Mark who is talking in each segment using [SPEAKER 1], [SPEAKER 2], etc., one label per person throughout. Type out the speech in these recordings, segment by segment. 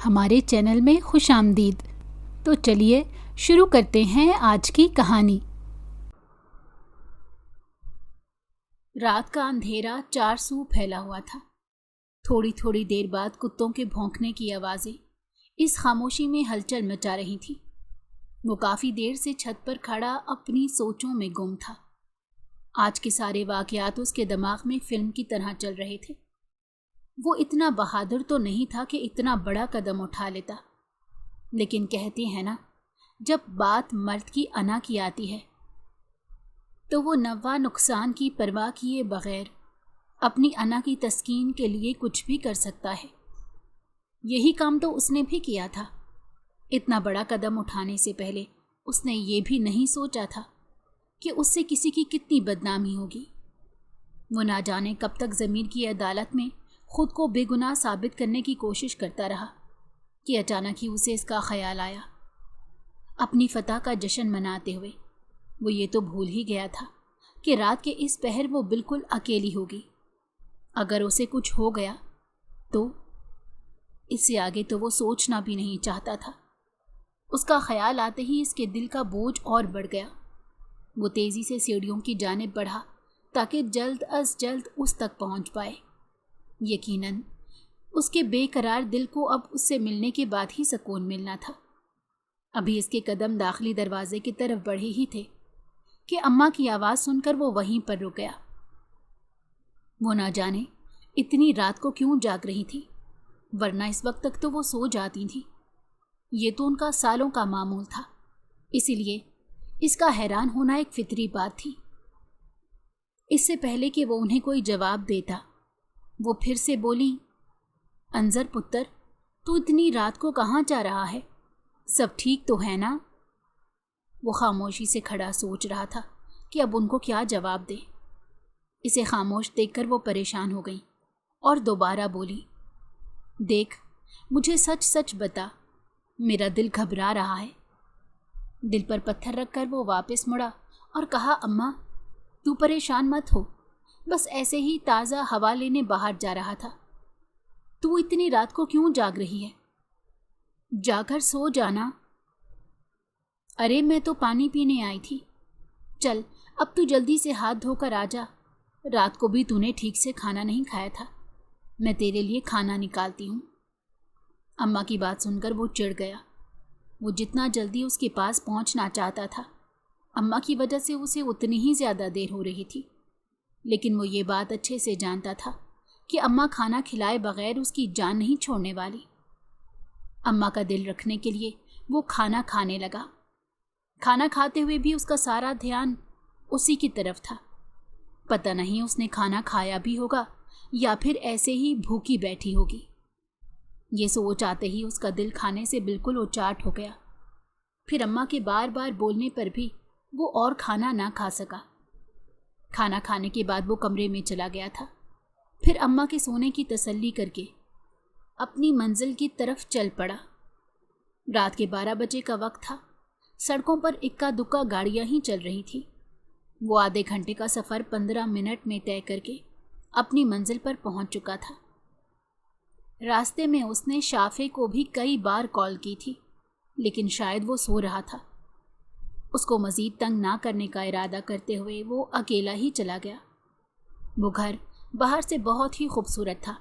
[SPEAKER 1] ہمارے چینل میں خوش آمدید۔ تو چلیے شروع کرتے ہیں آج کی کہانی۔ رات کا اندھیرا چار سو پھیلا ہوا تھا۔ تھوڑی تھوڑی دیر بعد کتوں کے بھونکنے کی آوازیں اس خاموشی میں ہلچل مچا رہی تھی۔ وہ کافی دیر سے چھت پر کھڑا اپنی سوچوں میں گم تھا۔ آج کے سارے واقعات اس کے دماغ میں فلم کی طرح چل رہے تھے۔ وہ اتنا بہادر تو نہیں تھا کہ اتنا بڑا قدم اٹھا لیتا، لیکن کہتے ہیں نا، جب بات مرد کی انا کی آتی ہے تو وہ نوا نقصان کی پرواہ کیے بغیر اپنی انا کی تسکین کے لیے کچھ بھی کر سکتا ہے۔ یہی کام تو اس نے بھی کیا تھا۔ اتنا بڑا قدم اٹھانے سے پہلے اس نے یہ بھی نہیں سوچا تھا کہ اس سے کسی کی کتنی بدنامی ہوگی۔ وہ نہ جانے کب تک ضمیر کی عدالت میں خود کو بے گناہ ثابت کرنے کی کوشش کرتا رہا کہ اچانک ہی اسے اس کا خیال آیا۔ اپنی فتح کا جشن مناتے ہوئے وہ یہ تو بھول ہی گیا تھا کہ رات کے اس پہر وہ بالکل اکیلی ہوگی۔ اگر اسے کچھ ہو گیا تو اس سے آگے تو وہ سوچنا بھی نہیں چاہتا تھا۔ اس کا خیال آتے ہی اس کے دل کا بوجھ اور بڑھ گیا۔ وہ تیزی سے سیڑھیوں کی جانب بڑھا تاکہ جلد از جلد اس تک پہنچ پائے۔ یقیناً اس کے بے قرار دل کو اب اس سے ملنے کے بعد ہی سکون ملنا تھا۔ ابھی اس کے قدم داخلی دروازے کی طرف بڑھے ہی تھے کہ اماں کی آواز سن کر وہ وہیں پر رک گیا۔ وہ نہ جانے اتنی رات کو کیوں جاگ رہی تھی، ورنہ اس وقت تک تو وہ سو جاتی تھی۔ یہ تو ان کا سالوں کا معمول تھا، اسی لیے اس کا حیران ہونا ایک فطری بات تھی۔ اس سے پہلے کہ وہ انہیں کوئی جواب دیتا، وہ پھر سے بولی، انظر پتر، تو اتنی رات کو کہاں جا رہا ہے؟ سب ٹھیک تو ہے نا؟ وہ خاموشی سے کھڑا سوچ رہا تھا کہ اب ان کو کیا جواب دے۔ اسے خاموش دیکھ کر وہ پریشان ہو گئی اور دوبارہ بولی، دیکھ، مجھے سچ سچ بتا، میرا دل گھبرا رہا ہے۔ دل پر پتھر رکھ کر وہ واپس مڑا اور کہا، اماں، تو پریشان مت ہو، بس ایسے ہی تازہ ہوا لینے باہر جا رہا تھا۔ تو اتنی رات کو کیوں جاگ رہی ہے؟ جا کر سو جانا۔ ارے میں تو پانی پینے آئی تھی۔ چل اب تو جلدی سے ہاتھ دھو کر آ جا، رات کو بھی تو نے ٹھیک سے کھانا نہیں کھایا تھا، میں تیرے لیے کھانا نکالتی ہوں۔ اماں کی بات سن کر وہ چڑ گیا۔ وہ جتنا جلدی اس کے پاس پہنچنا چاہتا تھا، اماں کی وجہ سے اسے اتنی ہی زیادہ دیر ہو رہی تھی۔ لیکن وہ یہ بات اچھے سے جانتا تھا کہ اماں کھانا کھلائے بغیر اس کی جان نہیں چھوڑنے والی۔ اماں کا دل رکھنے کے لیے وہ کھانا کھانے لگا۔ کھانا کھاتے ہوئے بھی اس کا سارا دھیان اسی کی طرف تھا۔ پتہ نہیں اس نے کھانا کھایا بھی ہوگا یا پھر ایسے ہی بھوکی بیٹھی ہوگی۔ یہ سوچ آتے ہی اس کا دل کھانے سے بالکل اچاٹ ہو گیا۔ پھر اماں کے بار بار بولنے پر بھی وہ اور کھانا نہ کھا سکا۔ کھانا کھانے کے بعد وہ کمرے میں چلا گیا تھا۔ پھر اماں کے سونے کی تسلی کر کے اپنی منزل کی طرف چل پڑا۔ رات کے 12 بجے کا وقت تھا۔ سڑکوں پر اکا دکا گاڑیاں ہی چل رہی تھی۔ وہ آدھے گھنٹے کا سفر 15 منٹ میں طے کر کے اپنی منزل پر پہنچ چکا تھا۔ راستے میں اس نے شافع کو بھی کئی بار کال کی تھی، لیکن شاید وہ سو رہا تھا۔ اس کو مزید تنگ نہ کرنے کا ارادہ کرتے ہوئے وہ اکیلا ہی چلا گیا۔ وہ گھر باہر سے بہت ہی خوبصورت تھا۔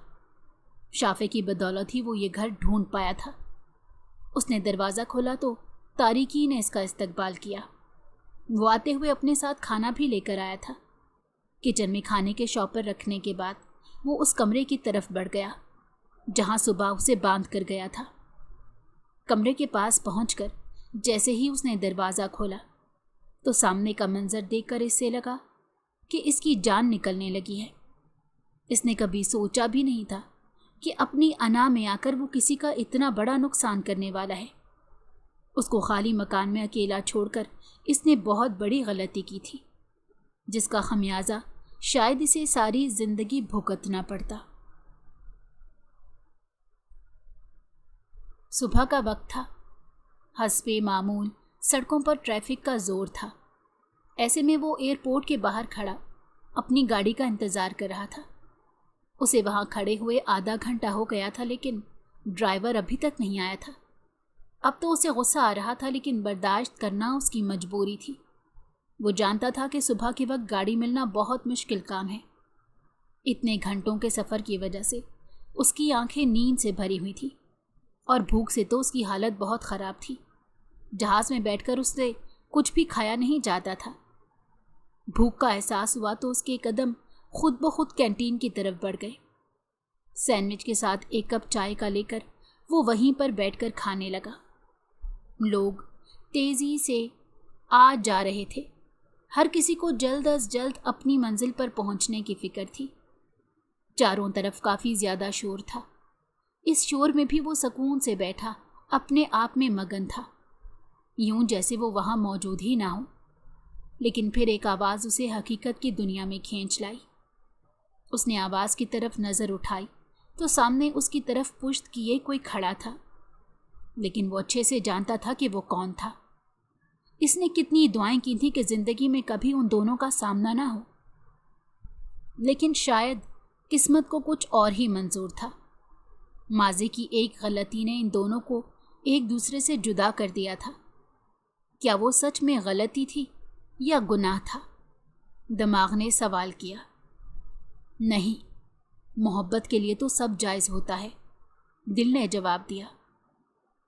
[SPEAKER 1] شافع کی بدولت ہی وہ یہ گھر ڈھونڈ پایا تھا۔ اس نے دروازہ کھولا تو تاریکی نے اس کا استقبال کیا۔ وہ آتے ہوئے اپنے ساتھ کھانا بھی لے کر آیا تھا۔ کچن میں کھانے کے شاپر رکھنے کے بعد وہ اس کمرے کی طرف بڑھ گیا جہاں صبح اسے باندھ کر گیا تھا۔ کمرے کے پاس پہنچ کر جیسے ہی اس نے دروازہ کھولا تو سامنے کا منظر دیکھ کر اس سے لگا کہ اس کی جان نکلنے لگی ہے۔ اس نے کبھی سوچا بھی نہیں تھا کہ اپنی انا میں آ کر وہ کسی کا اتنا بڑا نقصان کرنے والا ہے۔ اس کو خالی مکان میں اکیلا چھوڑ کر اس نے بہت بڑی غلطی کی تھی، جس کا خمیازہ شاید اسے ساری زندگی بھگتنا پڑتا۔ صبح کا وقت تھا۔ حسب معمول سڑکوں پر ٹریفک کا زور تھا۔ ایسے میں وہ ایئرپورٹ کے باہر کھڑا اپنی گاڑی کا انتظار کر رہا تھا۔ اسے وہاں کھڑے ہوئے آدھا گھنٹہ ہو گیا تھا، لیکن ड्राइवर अभी तक नहीं आया था। अब तो उसे गुस्सा आ रहा था, लेकिन बर्दाश्त करना उसकी मजबूरी थी। वो जानता था कि सुबह के वक्त गाड़ी मिलना बहुत मुश्किल काम है। इतने घंटों के सफ़र की वजह से उसकी आंखें नींद से भरी हुई थी और भूख से तो उसकी हालत बहुत ख़राब थी। जहाज़ में बैठकर उससे कुछ भी खाया नहीं जाता था। भूख का एहसास हुआ तो उसके कदम खुद ब खुद कैंटीन की तरफ बढ़ गए। सैंडविच के साथ एक कप चाय का लेकर वो वहीं पर बैठकर खाने लगा। लोग तेज़ी से आ जा रहे थे। हर किसी को जल्द अज जल्द अपनी मंजिल पर पहुंचने की फिक्र थी। चारों तरफ काफ़ी ज़्यादा शोर था। इस शोर में भी वो सुकून से बैठा अपने आप में मगन था, यूं जैसे वो वहाँ मौजूद ही ना हो। लेकिन फिर एक आवाज़ उसे हकीकत की दुनिया में खींच लाई। उसने आवाज़ की तरफ नज़र उठाई तो सामने उसकी तरफ पुश्त किए कोई खड़ा था, लेकिन वो अच्छे से जानता था कि वो कौन था। इसने कितनी दुआएं की थी कि ज़िंदगी में कभी उन दोनों का सामना ना हो, लेकिन शायद किस्मत को कुछ और ही मंजूर था। माज़ी की एक गलती ने इन दोनों को एक दूसरे से जुदा कर दिया था। क्या वो सच में गलती थी या गुनाह था? दिमाग ने सवाल किया। नहीं, मोहब्बत के लिए तो सब जायज़ होता है, दिल ने जवाब दिया।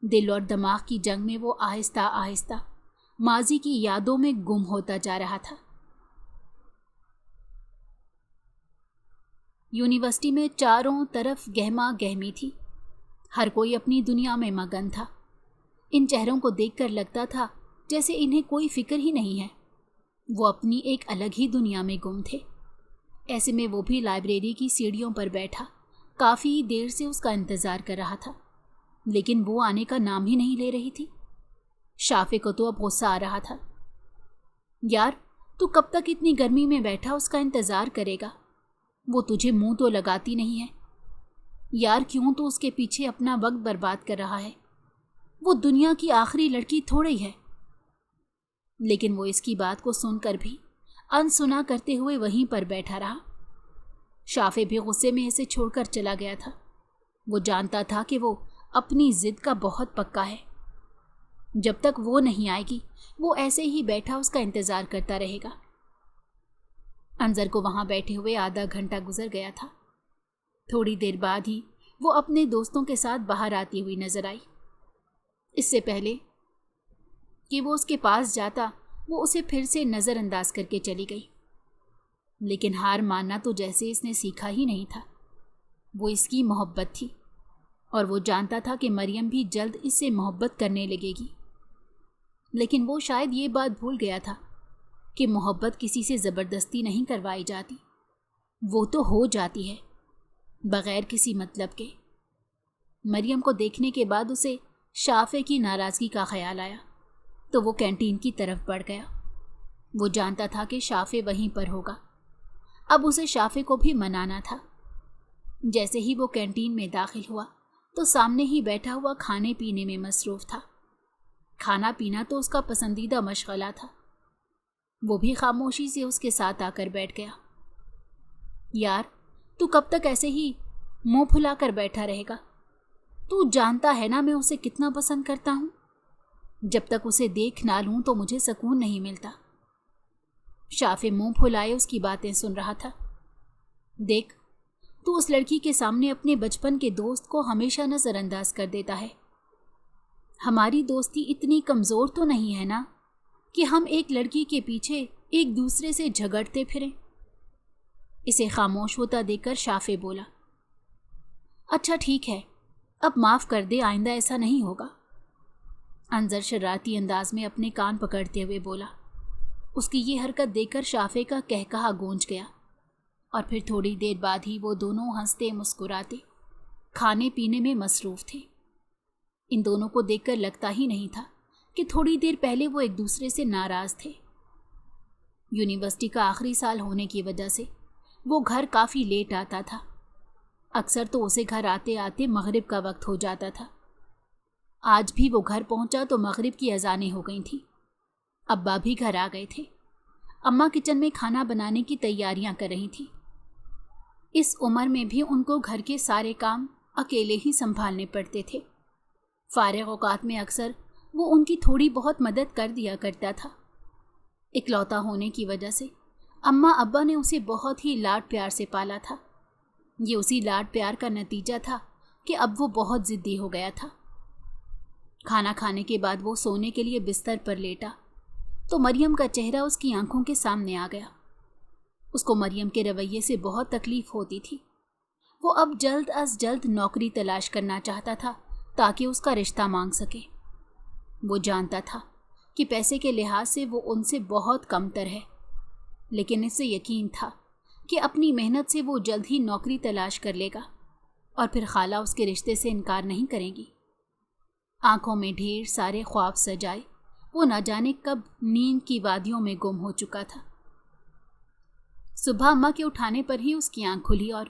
[SPEAKER 1] दिल और दिमाग की जंग में वो आहिस्ता आहिस्ता माजी की यादों में गुम होता जा रहा था। यूनिवर्सिटी में चारों तरफ गहमा गहमी थी। हर कोई अपनी दुनिया में मगन था। इन चेहरों को देखकर लगता था जैसे इन्हें कोई फिक्र ही नहीं है। वो अपनी एक अलग ही दुनिया में गुम थे। ऐसे में वो भी लाइब्रेरी की सीढ़ियों पर बैठा काफ़ी देर से उसका इंतज़ार कर रहा था, लेकिन वो आने का नाम ही नहीं ले रही थी। शाफे को तो अब गुस्सा आ रहा था। यार, तू कब तक इतनी गर्मी में बैठा उसका इंतज़ार करेगा? वो तुझे मुंह तो लगाती नहीं है। यार, क्यों तू उसके पीछे अपना वक्त बर्बाद कर रहा है? वो दुनिया की आखिरी लड़की थोड़ी है। लेकिन वो इसकी बात को सुनकर भी अनसुना करते हुए वहीं पर बैठा रहा। शाफे भी गुस्से में इसे छोड़कर चला गया था। वो जानता था कि वो अपनी जिद का बहुत पक्का है। जब तक वो नहीं आएगी वो ऐसे ही बैठा उसका इंतज़ार करता रहेगा। अंजर को वहाँ बैठे हुए आधा घंटा गुजर गया था। थोड़ी देर बाद ही वो अपने दोस्तों के साथ बाहर आती हुई नजर आई। इससे पहले कि वो उसके पास जाता, वो उसे फिर से नज़रअंदाज करके चली गई। लेकिन हार मानना तो जैसे इसने सीखा ही नहीं था। वो इसकी मोहब्बत थी और वो जानता था कि मरियम भी जल्द इससे मोहब्बत करने लगेगी। लेकिन वो शायद ये बात भूल गया था कि मोहब्बत किसी से ज़बरदस्ती नहीं करवाई जाती, वो तो हो जाती है बग़ैर किसी मतलब के। मरियम को देखने के बाद उसे शाफे की नाराज़गी का ख्याल आया तो वो कैंटीन की तरफ बढ़ गया। वो जानता था कि शाफे वहीं पर होगा। अब उसे शाफे को भी मनाना था। जैसे ही वो कैंटीन में दाखिल हुआ तो सामने ही बैठा हुआ खाने पीने में मसरूफ़ था। खाना पीना तो उसका पसंदीदा मशगला था। वो भी खामोशी से उसके साथ आकर बैठ गया। यार, तू कब तक ऐसे ही मुंह फुलाकर बैठा रहेगा? तू जानता है ना मैं उसे कितना पसंद करता हूँ। जब तक उसे देख ना लूँ तो मुझे सुकून नहीं मिलता। शाफे मुंह फुलाए उसकी बातें सुन रहा था। देख, तू उस लड़की के सामने अपने बचपन के दोस्त को हमेशा नज़रअंदाज कर देता है। हमारी दोस्ती इतनी कमज़ोर तो नहीं है ना कि हम एक लड़की के पीछे एक दूसरे से झगड़ते फिरें। इसे खामोश होता देखकर शाफे बोला, अच्छा ठीक है, अब माफ़ कर दे, आइंदा ऐसा नहीं होगा। अंजर शरारती अंदाज में अपने कान पकड़ते हुए बोला। उसकी ये हरकत देखकर शाफे का कहकहा गूंज गया और फिर थोड़ी देर बाद ही वो दोनों हंसते मुस्कुराते खाने पीने में मसरूफ़ थे। इन दोनों को देखकर लगता ही नहीं था कि थोड़ी देर पहले वो एक दूसरे से नाराज़ थे। यूनिवर्सिटी का आखिरी साल होने की वजह से वो घर काफ़ी लेट आता था। अक्सर तो उसे घर आते आते मगरिब का वक्त हो जाता था। आज भी वो घर पहुंचा तो मगरिब की अज़ानें हो गई थीं। अब्बा भी घर आ गए थे। अम्मा किचन में खाना बनाने की तैयारियां कर रही थी। इस उम्र में भी उनको घर के सारे काम اکیلے ہی سنبھالنے پڑتے تھے۔ فارغ اوقات میں اکثر وہ ان کی تھوڑی بہت مدد کر دیا کرتا تھا۔ اکلوتا ہونے کی وجہ سے اماں ابا نے اسے بہت ہی لاڈ پیار سے پالا تھا۔ یہ اسی لاڈ پیار کا نتیجہ تھا کہ اب وہ بہت ضدی ہو گیا تھا۔ کھانا کھانے کے بعد وہ سونے کے لیے بستر پر لیٹا تو مریم کا چہرہ اس کی آنکھوں کے سامنے آ گیا۔ اس کو مریم کے رویے سے بہت تکلیف ہوتی تھی۔ وہ اب جلد از جلد نوکری تلاش کرنا چاہتا تھا تاکہ اس کا رشتہ مانگ سکے۔ وہ جانتا تھا کہ پیسے کے لحاظ سے وہ ان سے بہت کم تر ہے، لیکن اسے یقین تھا کہ اپنی محنت سے وہ جلد ہی نوکری تلاش کر لے گا اور پھر خالہ اس کے رشتے سے انکار نہیں کریں گی۔ آنکھوں میں ڈھیر سارے خواب سجائے وہ نہ جانے کب نیند کی وادیوں میں گم ہو چکا تھا۔ صبح اماں کے اٹھانے پر ہی اس کی آنکھ کھلی اور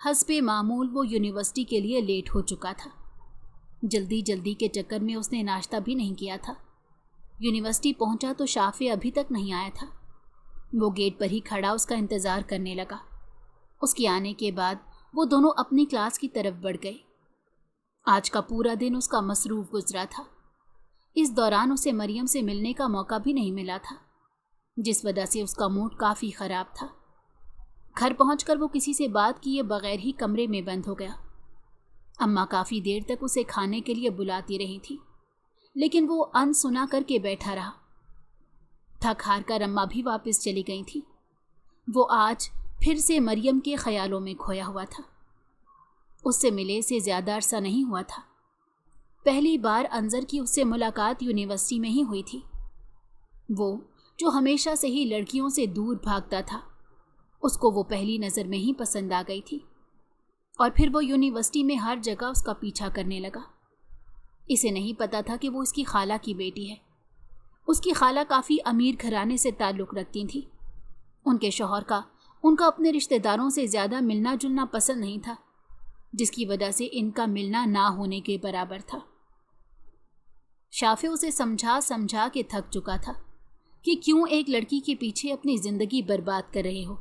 [SPEAKER 1] حسب معمول وہ یونیورسٹی کے لیے لیٹ ہو چکا تھا۔ جلدی جلدی کے چکر میں اس نے ناشتہ بھی نہیں کیا تھا۔ یونیورسٹی پہنچا تو شافع ابھی تک نہیں آیا تھا۔ وہ گیٹ پر ہی کھڑا اس کا انتظار کرنے لگا۔ اس کے آنے کے بعد وہ دونوں اپنی کلاس کی طرف بڑھ گئے۔ آج کا پورا دن اس کا مصروف گزرا تھا۔ اس دوران اسے مریم سے ملنے کا موقع بھی نہیں ملا تھا، جس وجہ سے اس کا موڈ کافی خراب تھا۔ گھر پہنچ کر وہ کسی سے بات کیے بغیر ہی کمرے میں بند ہو گیا۔ اماں کافی دیر تک اسے کھانے کے لیے بلاتی رہی تھی، لیکن وہ ان سنا کر کے بیٹھا رہا۔ تھک ہار کر اماں بھی واپس چلی گئی تھی۔ وہ آج پھر سے مریم کے خیالوں میں کھویا ہوا تھا۔ اس سے ملے سے زیادہ عرصہ نہیں ہوا تھا۔ پہلی بار انظر کی اس سے ملاقات یونیورسٹی میں ہی ہوئی تھی۔ وہ جو ہمیشہ سے ہی لڑکیوں سے دور بھاگتا تھا، اس کو وہ پہلی نظر میں ہی پسند آ گئی تھی، اور پھر وہ یونیورسٹی میں ہر جگہ اس کا پیچھا کرنے لگا۔ اسے نہیں پتا تھا کہ وہ اس کی خالہ کی بیٹی ہے۔ اس کی خالہ کافی امیر گھرانے سے تعلق رکھتی تھی۔ ان کے شوہر کا ان کا اپنے رشتہ داروں سے زیادہ ملنا جلنا پسند نہیں تھا، جس کی وجہ سے ان کا ملنا نہ ہونے کے برابر تھا۔ شافع اسے سمجھا کے تھک چکا تھا کہ کیوں ایک لڑکی کے پیچھے اپنی زندگی برباد کر رہے ہو،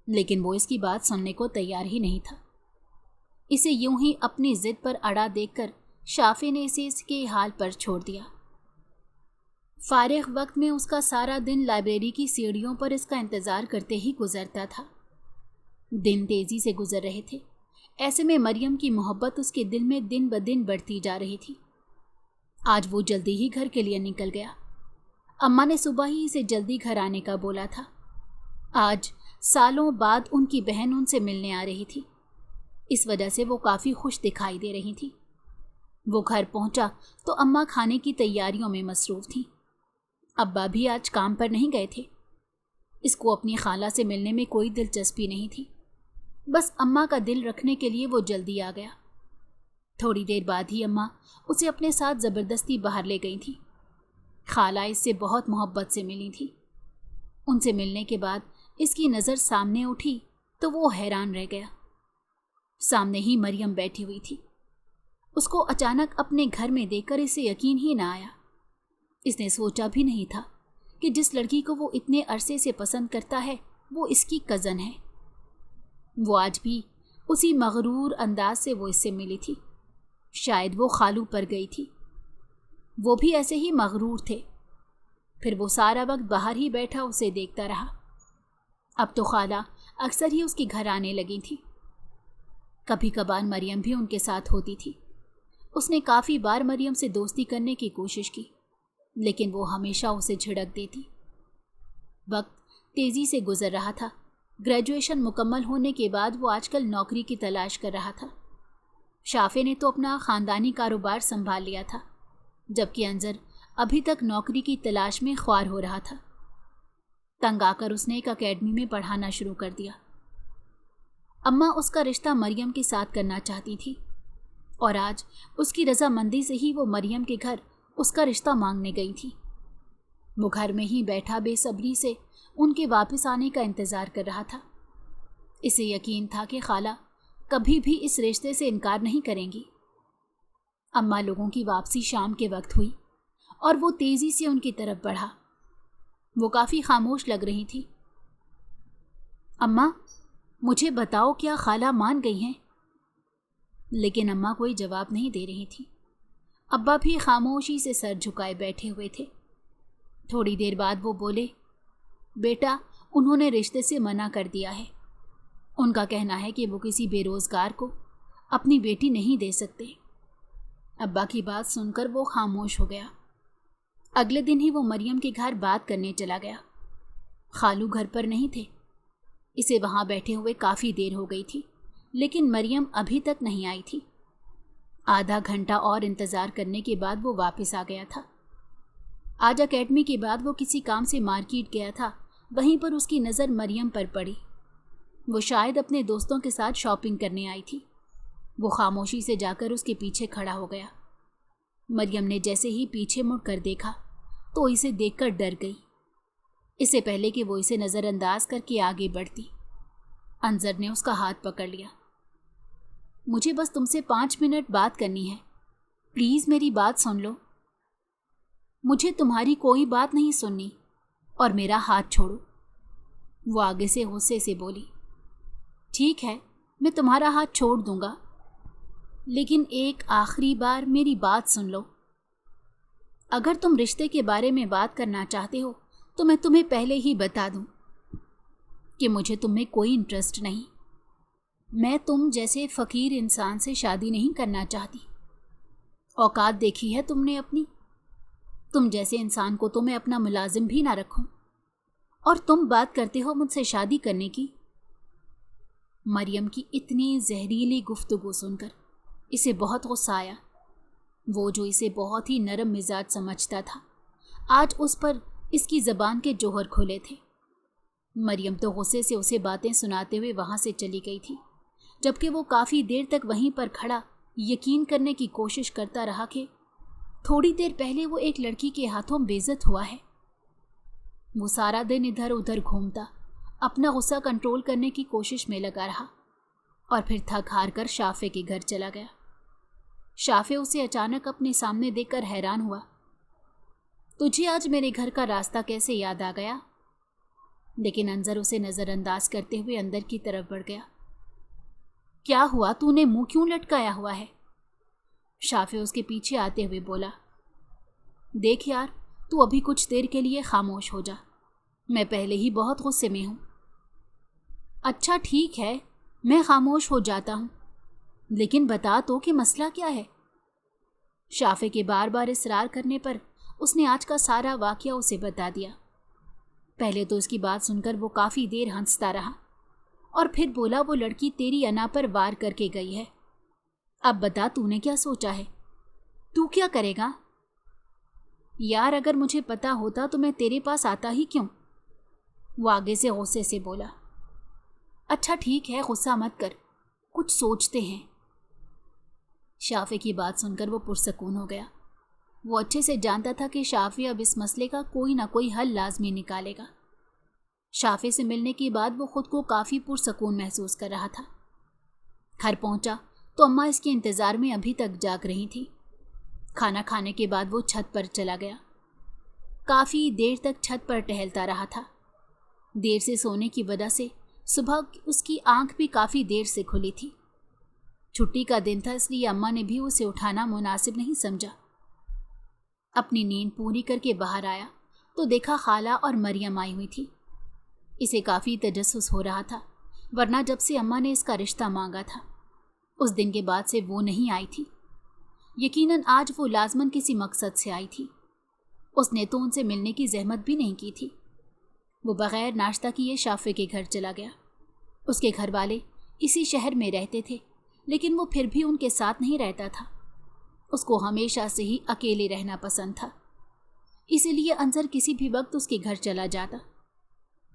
[SPEAKER 1] لیکن وہ اس کی بات سننے کو تیار ہی نہیں تھا۔ اسے یوں ہی اپنی ضد پر اڑا دیکھ کر شافع نے اسے اس کے حال پر چھوڑ دیا۔ فارغ وقت میں اس کا سارا دن لائبریری کی سیڑھیوں پر اس کا انتظار کرتے ہی گزرتا تھا۔ دن تیزی سے گزر رہے تھے، ایسے میں مریم کی محبت اس کے دل میں دن بدن بڑھتی جا رہی تھی۔ آج وہ جلدی ہی گھر کے لیے نکل گیا۔ اماں نے صبح ہی اسے جلدی گھر آنے کا بولا تھا۔ آج سالوں بعد ان کی بہن ان سے ملنے آ رہی تھی، اس وجہ سے وہ کافی خوش دکھائی دے رہی تھی۔ وہ گھر پہنچا تو اماں کھانے کی تیاریوں میں مصروف تھیں۔ ابا بھی آج کام پر نہیں گئے تھے۔ اس کو اپنی خالہ سے ملنے میں کوئی دلچسپی نہیں تھی، بس اماں کا دل رکھنے کے لیے وہ جلدی آ گیا۔ تھوڑی دیر بعد ہی اماں اسے اپنے ساتھ زبردستی باہر لے گئی تھی۔ خالہ اس سے بہت محبت سے ملی تھی۔ ان سے ملنے کے بعد اس کی نظر سامنے اٹھی تو وہ حیران رہ گیا۔ سامنے ہی مریم بیٹھی ہوئی تھی۔ اس کو اچانک اپنے گھر میں دیکھ کر اسے یقین ہی نہ آیا۔ اس نے سوچا بھی نہیں تھا کہ جس لڑکی کو وہ اتنے عرصے سے پسند کرتا ہے وہ اس کی کزن ہے۔ وہ آج بھی اسی مغرور انداز سے وہ اس سے ملی تھی۔ شاید وہ خالو پر گئی تھی۔ وہ بھی ایسے ہی مغرور تھے۔ پھر وہ سارا وقت باہر ہی بیٹھا اسے دیکھتا رہا۔ اب تو خالہ اکثر ہی اس کے گھر آنے لگی تھی۔ کبھی کبھار مریم بھی ان کے ساتھ ہوتی تھی۔ اس نے کافی بار مریم سے دوستی کرنے کی کوشش کی، لیکن وہ ہمیشہ اسے جھڑک دیتی۔ وقت تیزی سے گزر رہا تھا۔ گریجویشن مکمل ہونے کے بعد وہ آج کل نوکری کی تلاش کر رہا تھا۔ شافع نے تو اپنا خاندانی کاروبار سنبھال لیا تھا، جبکہ انظر ابھی تک نوکری کی تلاش میں خوار ہو رہا تھا۔ تنگ آ کر اس نے ایک اکیڈمی میں پڑھانا شروع کر دیا۔ اماں اس کا رشتہ مریم کے ساتھ کرنا چاہتی تھی، اور آج اس کی رضامندی سے ہی وہ مریم کے گھر اس کا رشتہ مانگنے گئی تھی۔ وہ گھر میں ہی بیٹھا بے صبری سے ان کے واپس آنے کا انتظار کر رہا تھا۔ اسے یقین تھا کہ خالہ کبھی بھی اس رشتے سے انکار نہیں کریں گی۔ اماں لوگوں کی واپسی شام کے وقت ہوئی اور وہ تیزی سے ان کی طرف بڑھا۔ وہ کافی خاموش لگ رہی تھی۔ اماں، مجھے بتاؤ کیا خالہ مان گئی ہیں؟ लेकिन अम्मा कोई जवाब नहीं दे रही थी। अब्बा भी खामोशी से सर झुकाए बैठे हुए थे। थोड़ी देर बाद वो बोले, बेटा, उन्होंने रिश्ते से मना कर दिया है। उनका कहना है कि वो किसी बेरोजगार को अपनी बेटी नहीं दे सकते। अब्बा की बात सुनकर वो खामोश हो गया। अगले दिन ही वो मरियम के घर बात करने चला गया। खालू घर पर नहीं थे। इसे वहाँ बैठे हुए काफ़ी देर हो गई थी, लेकिन मरियम अभी तक नहीं आई थी। आधा घंटा और इंतज़ार करने के बाद वो वापस आ गया था। आज अकेडमी के बाद वो किसी काम से मार्केट गया था। वहीं पर उसकी नज़र मरियम पर पड़ी। वो शायद अपने दोस्तों के साथ शॉपिंग करने आई थी। वो खामोशी से जाकर उसके पीछे खड़ा हो गया। मरियम ने जैसे ही पीछे मुड़कर देखा तो इसे देखकर डर गई। इससे पहले कि वो इसे नज़रअंदाज करके आगे बढ़ती, अंजर ने उसका हाथ पकड़ लिया। मुझे बस तुमसे 5 मिनट बात करनी है। प्लीज़ मेरी बात सुन लो। मुझे तुम्हारी कोई बात नहीं सुननी और मेरा हाथ छोड़ो। वो आगे से गुस्से से बोली, ठीक है, मैं तुम्हारा हाथ छोड़ दूंगा, लेकिन एक आखिरी बार मेरी बात सुन लो। अगर तुम रिश्ते के बारे में बात करना चाहते हो तो मैं तुम्हें पहले ही बता दूं कि मुझे तुम में कोई इंटरेस्ट नहीं। मैं तुम जैसे फ़कीर इंसान से शादी नहीं करना चाहती। औकात देखी है तुमने अपनी? तुम जैसे इंसान को तो मैं अपना मुलाजिम भी ना रखूं, और तुम बात करते हो मुझसे शादी करने की। मरियम की इतनी जहरीली गुफ्तगू सुनकर इसे बहुत गुस्सा आया। वो जो इसे बहुत ही नरम मिजाज समझता था, आज उस पर इसकी ज़बान के जोहर खुले थे। मरियम तो गुस्से से उसे बातें सुनाते हुए वहाँ से चली गई थी, जबकि वो काफ़ी देर तक वहीं पर खड़ा यकीन करने की कोशिश करता रहा कि थोड़ी देर पहले वो एक लड़की के हाथों बेइज्जत हुआ है। वो सारा दिन इधर उधर घूमता अपना गुस्सा कंट्रोल करने की कोशिश में लगा रहा और फिर थक हार कर शाफे के घर चला गया। शाफे उसे अचानक अपने सामने देखकर हैरान हुआ। तुझे आज मेरे घर का रास्ता कैसे याद आ गया? लेकिन अंजर उसे नज़रअंदाज करते हुए अंदर की तरफ बढ़ गया। क्या हुआ, तूने मुंह क्यों लटकाया हुआ है? शाफे उसके पीछे आते हुए बोला, देख यार, तू अभी कुछ देर के लिए खामोश हो जा। मैं पहले ही बहुत गुस्से में हूँ। अच्छा ठीक है, मैं खामोश हो जाता हूँ, लेकिन बता तो कि मसला क्या है? शाफे के बार बार इसरार करने पर उसने आज का सारा वाकया उसे बता दिया। पहले तो उसकी बात सुनकर वो काफ़ी देर हंसता रहा और फिर बोला, वो लड़की तेरी अना पर वार करके गई है। अब बता, तूने क्या सोचा है? तू क्या करेगा? यार, अगर मुझे पता होता तो मैं तेरे पास आता ही क्यों? वो आगे से गुस्से से बोला। अच्छा ठीक है, गुस्सा मत कर, कुछ सोचते हैं। शाफे की बात सुनकर वो पुरसकून हो गया। वो अच्छे से जानता था कि शाफे अब इस मसले का कोई ना कोई हल लाजमी निकालेगा। शाफे से मिलने के बाद वो खुद को काफ़ी पुरसकून महसूस कर रहा था। घर पहुंचा तो अम्मा इसके इंतज़ार में अभी तक जाग रही थी। खाना खाने के बाद वो छत पर चला गया। काफ़ी देर तक छत पर टहलता रहा था। देर से सोने की वजह से सुबह उसकी आंख भी काफ़ी देर से खुली थी। छुट्टी का दिन था, इसलिए अम्मा ने भी उसे उठाना मुनासिब नहीं समझा। अपनी नींद पूरी करके बाहर आया तो देखा खाला और मरियम आई हुई थी। इसे काफ़ी तजस्सुस हो रहा था, वरना जब से अम्मा ने इसका रिश्ता मांगा था उस दिन के बाद से वो नहीं आई थी। यकीनन आज वो लाजमन किसी मकसद से आई थी। उसने तो उनसे मिलने की जहमत भी नहीं की थी। वो बग़ैर नाश्ता किए शाफे के घर चला गया। उसके घर वाले इसी शहर में रहते थे, लेकिन वो फिर भी उनके साथ नहीं रहता था। उसको हमेशा से ही अकेले रहना पसंद था, इसीलिए अंजर किसी भी वक्त उसके घर चला जाता।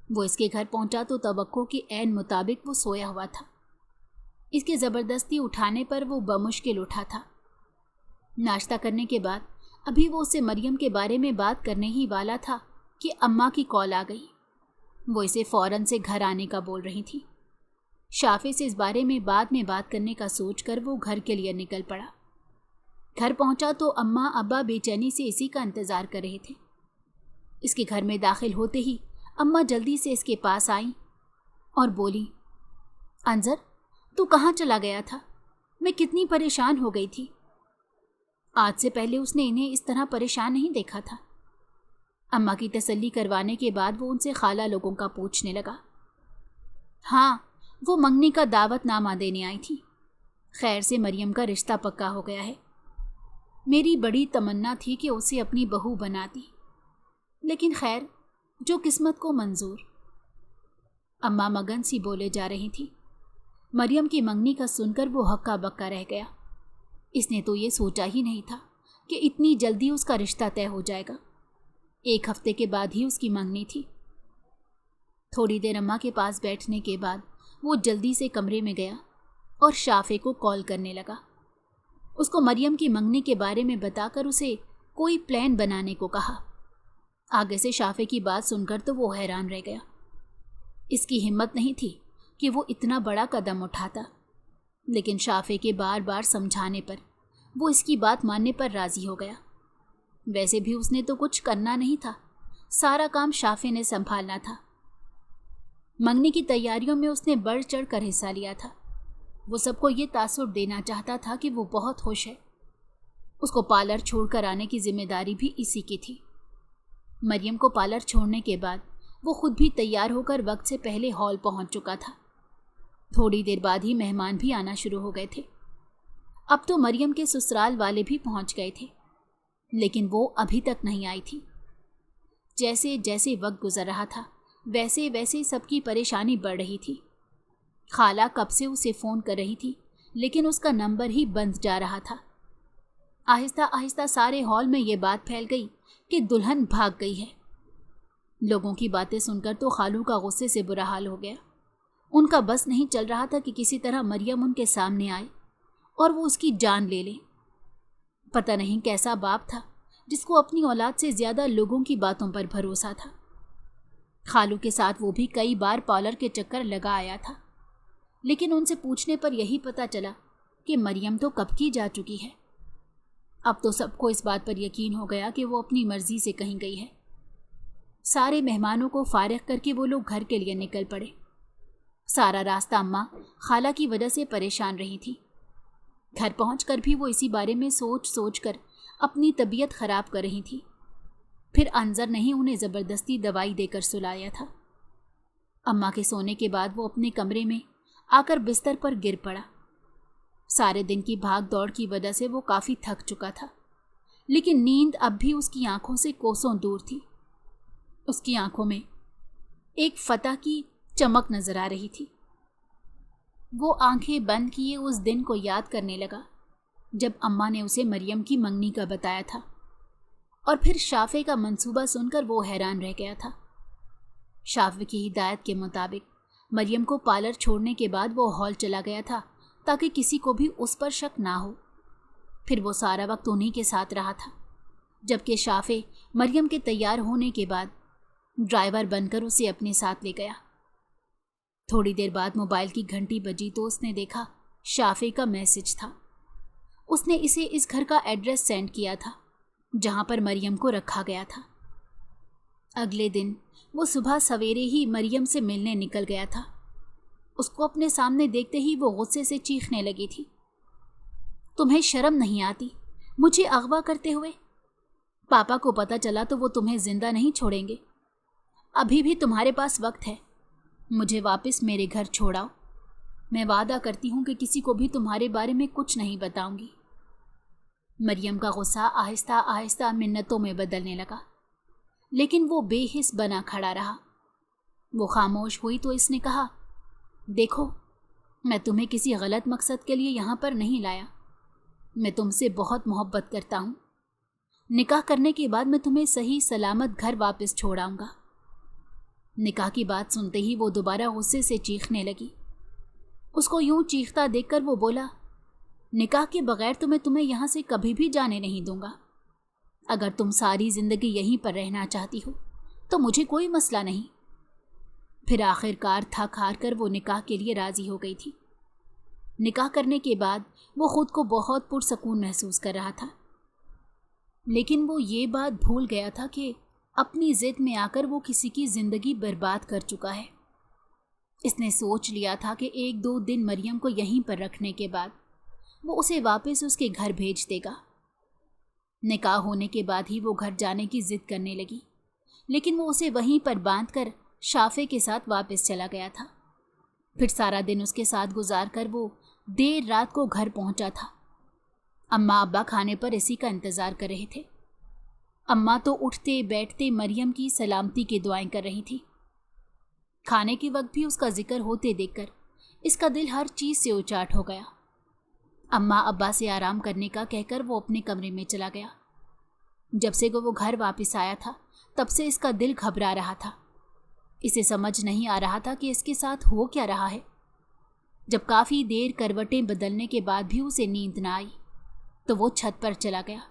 [SPEAKER 1] वो इसके घर पहुंचा तो तवक्को के ऐन मुताबिक वो सोया हुआ था। इसके ज़बरदस्ती उठाने पर वो बमुश्किल उठा था। नाश्ता करने के बाद अभी वो उससे मरियम के बारे में बात करने ही वाला था कि अम्मा की कॉल आ गई। वो इसे फ़ौरन से घर आने का बोल रही थी। शाफे से इस बारे में बाद में बात करने का सोचकर वो घर के लिए निकल पड़ा। घर पहुंचा तो अम्मा अब्बा बेचैनी से इसी का इंतज़ार कर रहे थे। इसके घर में दाखिल होते ही अम्मा जल्दी से इसके पास आई और बोली, अंजर, तू कहाँ चला गया था? मैं कितनी परेशान हो गई थी। आज से पहले उसने इन्हें इस तरह परेशान नहीं देखा था। अम्मा की तसल्ली करवाने के बाद वो उनसे खाला लोगों का पूछने लगा। हाँ, वो मंगनी का दावतनामा देने आई थी। खैर से मरियम का रिश्ता पक्का हो गया है। मेरी बड़ी तमन्ना थी कि उसे अपनी बहू बनाती, लेकिन खैर, जो किस्मत को मंजूर। अम्मा मगन सी बोले जा रही थी। मरियम की मंगनी का सुनकर वो हक्का बक्का रह गया। इसने तो ये सोचा ही नहीं था कि इतनी जल्दी उसका रिश्ता तय हो जाएगा। 1 हफ्ते के बाद ही उसकी मंगनी थी। थोड़ी देर अम्मा के पास बैठने के बाद वो जल्दी से कमरे में गया और शाफे को कॉल करने लगा। उसको मरियम की मंगनी के बारे में बताकर उसे कोई प्लान बनाने को कहा। आगे से शाफे की बात सुनकर तो वो हैरान रह गया। इसकी हिम्मत नहीं थी कि वो इतना बड़ा कदम उठाता, लेकिन शाफे के बार बार समझाने पर वो इसकी बात मानने पर राजी हो गया। वैसे भी उसने तो कुछ करना नहीं था, सारा काम शाफे ने संभालना था। मंगनी की तैयारियों में उसने बढ़ चढ़ कर हिस्सा लिया था। वो सबको ये तासुर देना चाहता था कि वो बहुत खुश है। उसको पार्लर छोड़कर आने की जिम्मेदारी भी इसी की थी। मरियम को पार्लर छोड़ने के बाद वो खुद भी तैयार होकर वक्त से पहले हॉल पहुंच चुका था। थोड़ी देर बाद ही मेहमान भी आना शुरू हो गए थे। अब तो मरियम के ससुराल वाले भी पहुंच गए थे, लेकिन वो अभी तक नहीं आई थी। जैसे जैसे वक्त गुजर रहा था, वैसे वैसे सबकी परेशानी बढ़ रही थी। खाला कब से उसे फ़ोन कर रही थी, लेकिन उसका नंबर ही बंद जा रहा था। आहिस्ता आहिस्ता सारे हॉल में ये बात फैल गई कि दुल्हन भाग गई है। लोगों की बातें सुनकर तो खालू का गुस्से से बुरा हाल हो गया। उनका बस नहीं चल रहा था कि किसी तरह मरियम उनके सामने आए और वो उसकी जान ले ले। पता नहीं कैसा बाप था जिसको अपनी औलाद से ज़्यादा लोगों की बातों पर भरोसा था। खालू के साथ वो भी कई बार पार्लर के चक्कर लगा आया था, लेकिन उनसे पूछने पर यही पता चला कि मरियम तो कब की जा चुकी है। अब तो सबको इस बात पर यकीन हो गया कि वो अपनी मर्जी से कहीं गई है। सारे मेहमानों को फारिग करके वो लोग घर के लिए निकल पड़े। सारा रास्ता अम्मा खाला की वजह से परेशान रही थी। घर पहुंचकर भी वो इसी बारे में सोच सोच कर अपनी तबीयत ख़राब कर रही थी। फिर अंजर ने ही उन्हें ज़बरदस्ती दवाई देकर सुलाया था। अम्मा के सोने के बाद वो अपने कमरे में आकर बिस्तर पर गिर पड़ा। सारे दिन की भाग दौड़ की वजह से वो काफ़ी थक चुका था, लेकिन नींद अब भी उसकी आंखों से कोसों दूर थी। उसकी आंखों में एक फतह की चमक नजर आ रही थी। वो आंखें बंद किए उस दिन को याद करने लगा जब अम्मा ने उसे मरियम की मंगनी का बताया था, और फिर शाफे का मंसूबा सुनकर वो हैरान रह गया था। शाफे की हिदायत के मुताबिक मरियम को पार्लर छोड़ने के बाद वो हॉल चला गया था ताकि किसी को भी उस पर शक ना हो। फिर वो सारा वक्त उन्हीं के साथ रहा था, जबकि शाफे मरियम के तैयार होने के बाद ड्राइवर बनकर उसे अपने साथ ले गया। थोड़ी देर बाद मोबाइल की घंटी बजी तो उसने देखा शाफे का मैसेज था। उसने इसे इस घर का एड्रेस सेंड किया था जहां पर मरियम को रखा गया था। अगले दिन वो सुबह सवेरे ही मरियम से मिलने निकल गया था। उसको अपने सामने देखते ही वो गुस्से से चीखने लगी थी। तुम्हें शर्म नहीं आती मुझे अगवा करते हुए? पापा को पता चला तो वो तुम्हें जिंदा नहीं छोड़ेंगे। अभी भी तुम्हारे पास वक्त है, मुझे वापस मेरे घर छोड़ाओ। मैं वादा करती हूँ कि किसी को भी तुम्हारे बारे में कुछ नहीं बताऊंगी। मरियम का गुस्सा आहिस्ता आहिस्ता मिन्नतों में बदलने लगा, लेकिन वो बेहिस बना खड़ा रहा। वो खामोश हुई तो इसने कहा, देखो, मैं तुम्हें किसी गलत मकसद के लिए यहाँ पर नहीं लाया। मैं तुमसे बहुत मोहब्बत करता हूँ। निकाह करने के बाद मैं तुम्हें सही सलामत घर वापस छोड़ाऊंगा। निकाह की बात सुनते ही वो दोबारा गुस्से से चीखने लगी। उसको यूं चीखता देखकर वो बोला, निकाह के बगैर तो मैं तुम्हें यहाँ से कभी भी जाने नहीं दूंगा। अगर तुम सारी जिंदगी यहीं पर रहना चाहती हो तो मुझे कोई मसला नहीं। फिर आखिरकार थक हार कर वो निकाह के लिए राजी हो गई थी। निकाह करने के बाद वो खुद को बहुत पुरसकून महसूस कर रहा था, लेकिन वो ये बात भूल गया था कि अपनी जिद में आकर वो किसी की जिंदगी बर्बाद कर चुका है। इसने सोच लिया था कि 1-2 दिन मरियम को यहीं पर रखने के बाद वो उसे वापस उसके घर भेज देगा। निकाह होने के बाद ही वो घर जाने की जिद करने लगी, लेकिन वो उसे वहीं पर बांधकर शाफे के साथ वापस चला गया था। फिर सारा दिन उसके साथ गुजार कर वो देर रात को घर पहुंचा था। अम्मा अब्बा खाने पर इसी का इंतज़ार कर रहे थे। अम्मा तो उठते बैठते मरियम की सलामती की दुआएं कर रही थी। खाने के वक्त भी उसका जिक्र होते देखकर इसका दिल हर चीज़ से उचाट हो गया। अम्मा अब्बा से आराम करने का कहकर वो अपने कमरे में चला गया। जब से वो घर वापस आया था तब से इसका दिल घबरा रहा था। इसे समझ नहीं आ रहा था कि इसके साथ हो क्या रहा है। जब काफ़ी देर करवटें बदलने के बाद भी उसे नींद न आई तो वो छत पर चला गया।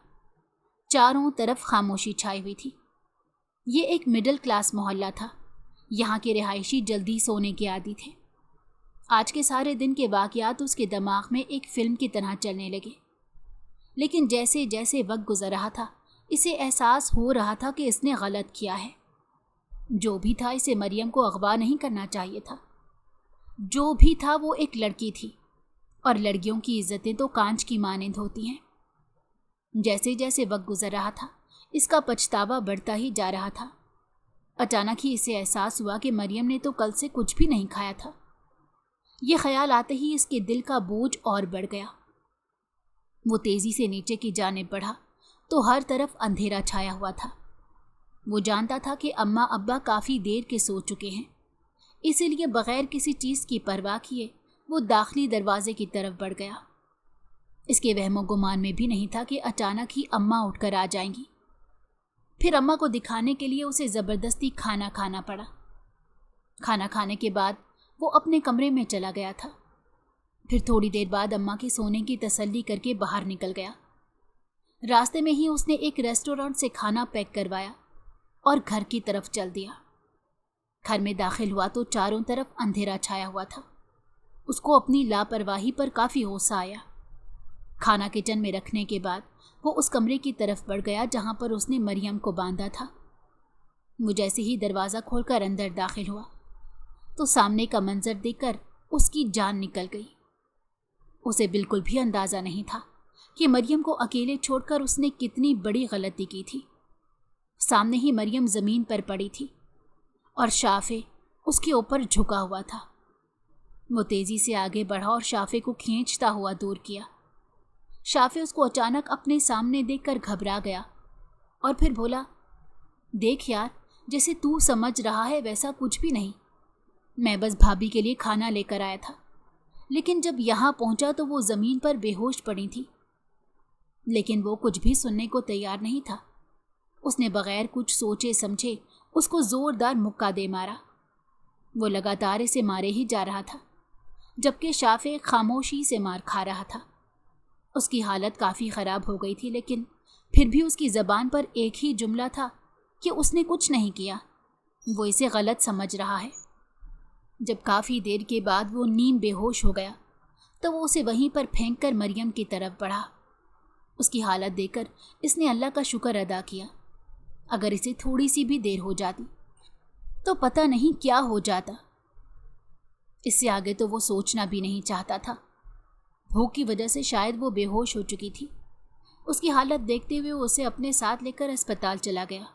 [SPEAKER 1] चारों तरफ खामोशी छाई हुई थी। ये एक मिडिल क्लास मोहल्ला था। यहाँ के रिहायशी जल्दी सोने के आदी थे। आज के सारे दिन के वाक़यात उसके दिमाग में एक फिल्म की तरह चलने लगे। लेकिन जैसे जैसे वक्त गुजर रहा था इसे एहसास हो रहा था कि इसने गलत किया है। जो भी था इसे मरियम को अगवा नहीं करना चाहिए था। जो भी था वो एक लड़की थी और लड़कियों की इज्जतें तो कांच की मानंद होती हैं। जैसे जैसे वक्त गुजर रहा था इसका पछतावा बढ़ता ही जा रहा था। अचानक ही इसे एहसास हुआ कि मरियम ने तो कल से कुछ भी नहीं खाया था। ये ख्याल आते ही इसके दिल का बोझ और बढ़ गया। वो तेज़ी से नीचे की जानिब बढ़ा तो हर तरफ अंधेरा छाया हुआ था। वो जानता था कि अम्मा अब्बा काफ़ी देर के सो चुके हैं, इसीलिए बग़ैर किसी चीज़ की परवाह किए वो दाखिली दरवाजे की तरफ बढ़ गया। इसके वहमो गुमान में भी नहीं था कि अचानक ही अम्मा उठकर आ जाएंगी। फिर अम्मा को दिखाने के लिए उसे ज़बरदस्ती खाना खाना पड़ा। खाना खाने के बाद वो अपने कमरे में चला गया था। फिर थोड़ी देर बाद अम्मा के सोने की तसल्ली करके बाहर निकल गया। रास्ते में ही उसने एक रेस्टोरेंट से खाना पैक करवाया और घर की तरफ चल दिया। घर में दाखिल हुआ तो चारों तरफ अंधेरा छाया हुआ था। उसको अपनी लापरवाही पर काफ़ी गुस्सा आया। खाना किचन में रखने के बाद वो उस कमरे की तरफ बढ़ गया जहाँ पर उसने मरियम को बांधा था। वो जैसे ही दरवाज़ा खोलकर अंदर दाखिल हुआ तो सामने का मंजर देखकर उसकी जान निकल गई। उसे बिल्कुल भी अंदाज़ा नहीं था कि मरियम को अकेले छोड़कर उसने कितनी बड़ी गलती की थी। सामने ही मरियम ज़मीन पर पड़ी थी और शाफे उसके ऊपर झुका हुआ था। वो तेज़ी से आगे बढ़ा और शाफे को खींचता हुआ दूर किया। शाफे उसको अचानक अपने सामने देखकर घबरा गया और फिर बोला, देख यार, जैसे तू समझ रहा है वैसा कुछ भी नहीं। मैं बस भाभी के लिए खाना लेकर आया था, लेकिन जब यहाँ पहुँचा तो वो ज़मीन पर बेहोश पड़ी थी। लेकिन वो कुछ भी सुनने को तैयार नहीं था। उसने बग़ैर कुछ सोचे समझे उसको ज़ोरदार मुक्का दे मारा। वो लगातार इसे मारे ही जा रहा था, जबकि शाफे खामोशी से मार खा रहा था। उसकी हालत काफ़ी ख़राब हो गई थी, लेकिन फिर भी उसकी ज़बान पर एक ही जुमला था कि उसने कुछ नहीं किया, वो इसे गलत समझ रहा है। जब काफ़ी देर के बाद वो नीम बेहोश हो गया तो वो उसे वहीं पर फेंक कर मरियम की तरफ बढ़ा। उसकी हालत देखकर इसने अल्लाह का शुक्र अदा किया। अगर इसे थोड़ी सी भी देर हो जाती तो पता नहीं क्या हो जाता। इससे आगे तो वो सोचना भी नहीं चाहता था। भूख की वजह से शायद वो बेहोश हो चुकी थी। उसकी हालत देखते हुए उसे अपने साथ लेकर अस्पताल चला गया।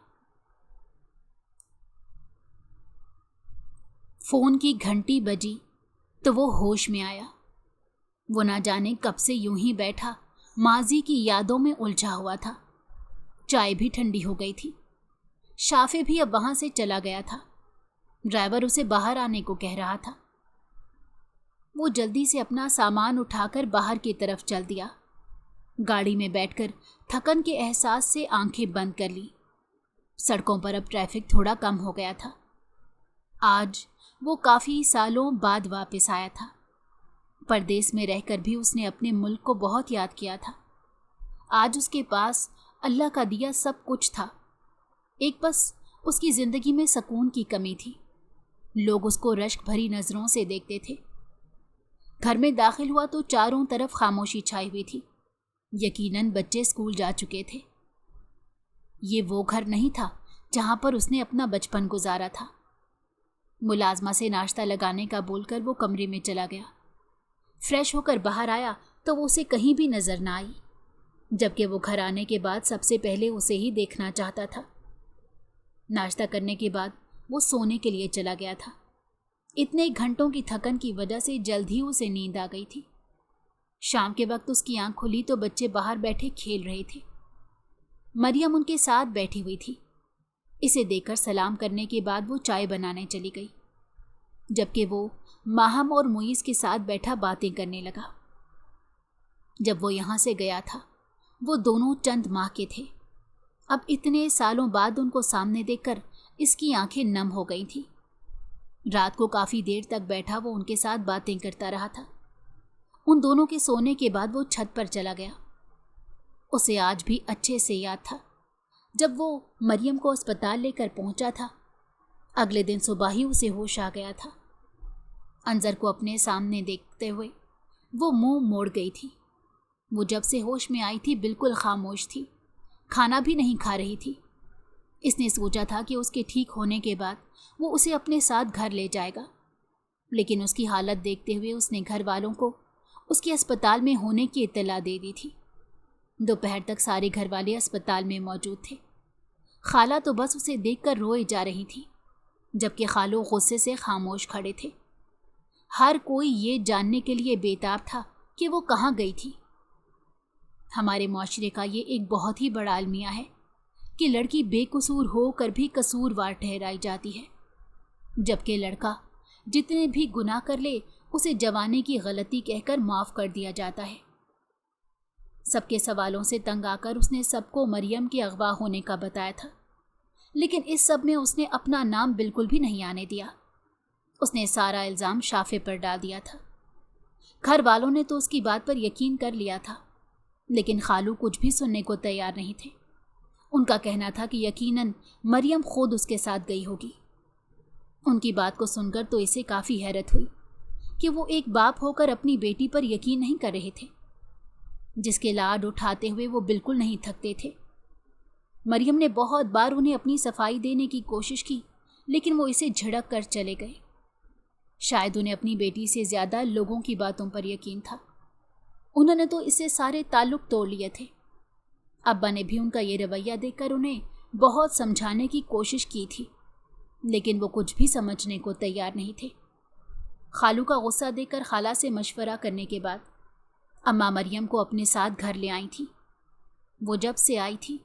[SPEAKER 1] फ़ोन की घंटी बजी तो वो होश में आया। वो ना जाने कब से यूं ही बैठा माजी की यादों में उलझा हुआ था। चाय भी ठंडी हो गई थी। शाफे भी अब वहाँ से चला गया था। ड्राइवर उसे बाहर आने को कह रहा था। वो जल्दी से अपना सामान उठाकर बाहर की तरफ चल दिया। गाड़ी में बैठकर थकन के एहसास से आंखें बंद कर ली। सड़कों पर अब ट्रैफिक थोड़ा कम हो गया था। आज वो काफ़ी सालों बाद वापस आया था। परदेश में रहकर भी उसने अपने मुल्क को बहुत याद किया था। आज उसके पास अल्लाह का दिया सब कुछ था। एक बस उसकी ज़िंदगी में सुकून की कमी थी। लोग उसको रश्क भरी नज़रों से देखते थे। घर में दाखिल हुआ तो चारों तरफ खामोशी छाई हुई थी। यकीनन बच्चे स्कूल जा चुके थे। ये वो घर नहीं था जहाँ पर उसने अपना बचपन गुजारा था। मुलाजमा से नाश्ता लगाने का बोलकर वो कमरे में चला गया। फ्रेश होकर बाहर आया तो वो उसे कहीं भी नजर ना आई, जबकि वो घर आने के बाद सबसे पहले उसे ही देखना चाहता था। नाश्ता करने के बाद वो सोने के लिए चला गया था। इतने घंटों की थकन की वजह से जल्द ही उसे नींद आ गई थी। शाम के वक्त उसकी आंख खुली तो बच्चे बाहर बैठे खेल रहे थे। मरियम उनके साथ बैठी हुई थी। इसे देखकर सलाम करने के बाद वो चाय बनाने चली गई, जबकि वो माहम और मुईस के साथ बैठा बातें करने लगा। जब वो यहाँ से गया था वो दोनों चंद माह के थे। अब इतने सालों बाद उनको सामने देखकर इसकी आंखें नम हो गई थी। रात को काफ़ी देर तक बैठा वो उनके साथ बातें करता रहा था। उन दोनों के सोने के बाद वो छत पर चला गया। उसे आज भी अच्छे से याद था जब वो मरियम को अस्पताल लेकर पहुंचा था। अगले दिन सुबह ही उसे होश आ गया था। अंजर को अपने सामने देखते हुए वो मुंह मोड़ गई थी। वो जब से होश में आई थी बिल्कुल खामोश थी, खाना भी नहीं खा रही थी। इसने सोचा था कि उसके ठीक होने के बाद वो उसे अपने साथ घर ले जाएगा, लेकिन उसकी हालत देखते हुए उसने घर वालों को उसके अस्पताल में होने की इत्तला दे दी थी। दोपहर तक सारे घर वाले अस्पताल में मौजूद थे। खाला तो बस उसे देखकर रोए जा रही थी, जबकि खालू गुस्से से खामोश खड़े थे। हर कोई ये जानने के लिए बेताब था कि वो कहाँ गई थी। हमारे माशरे का ये एक बहुत ही बड़ा अलमिया है कि लड़की बेकसूर होकर भी कसूरवार ठहराई जाती है, जबकि लड़का जितने भी गुनाह कर ले उसे जवानी की गलती कहकर माफ़ कर दिया जाता है। सबके सवालों से तंग आकर उसने सबको मरियम के अगवा होने का बताया था, लेकिन इस सब में उसने अपना नाम बिल्कुल भी नहीं आने दिया। उसने सारा इल्ज़ाम शाफे पर डाल दिया था। घर वालों ने तो उसकी बात पर यकीन कर लिया था, लेकिन खालू कुछ भी सुनने को तैयार नहीं थे। उनका कहना था कि यकीनन मरियम खुद उसके साथ गई होगी। उनकी बात को सुनकर तो इसे काफ़ी हैरत हुई कि वो एक बाप होकर अपनी बेटी पर यकीन नहीं कर रहे थे, जिसके लाड उठाते हुए वो बिल्कुल नहीं थकते थे। मरियम ने बहुत बार उन्हें अपनी सफाई देने की कोशिश की, लेकिन वो इसे झिड़क कर चले गए। शायद उन्हें अपनी बेटी से ज़्यादा लोगों की बातों पर यकीन था। उन्होंने तो इससे सारे ताल्लुक तोड़ लिए थे। अब्बा ने भी उनका ये रवैया देखकर उन्हें बहुत समझाने की कोशिश की थी, लेकिन वो कुछ भी समझने को तैयार नहीं थे। खालू का गुस्सा देखकर खाला से मशवरा करने के बाद अम्मा मरियम को अपने साथ घर ले आई थी। वो जब से आई थी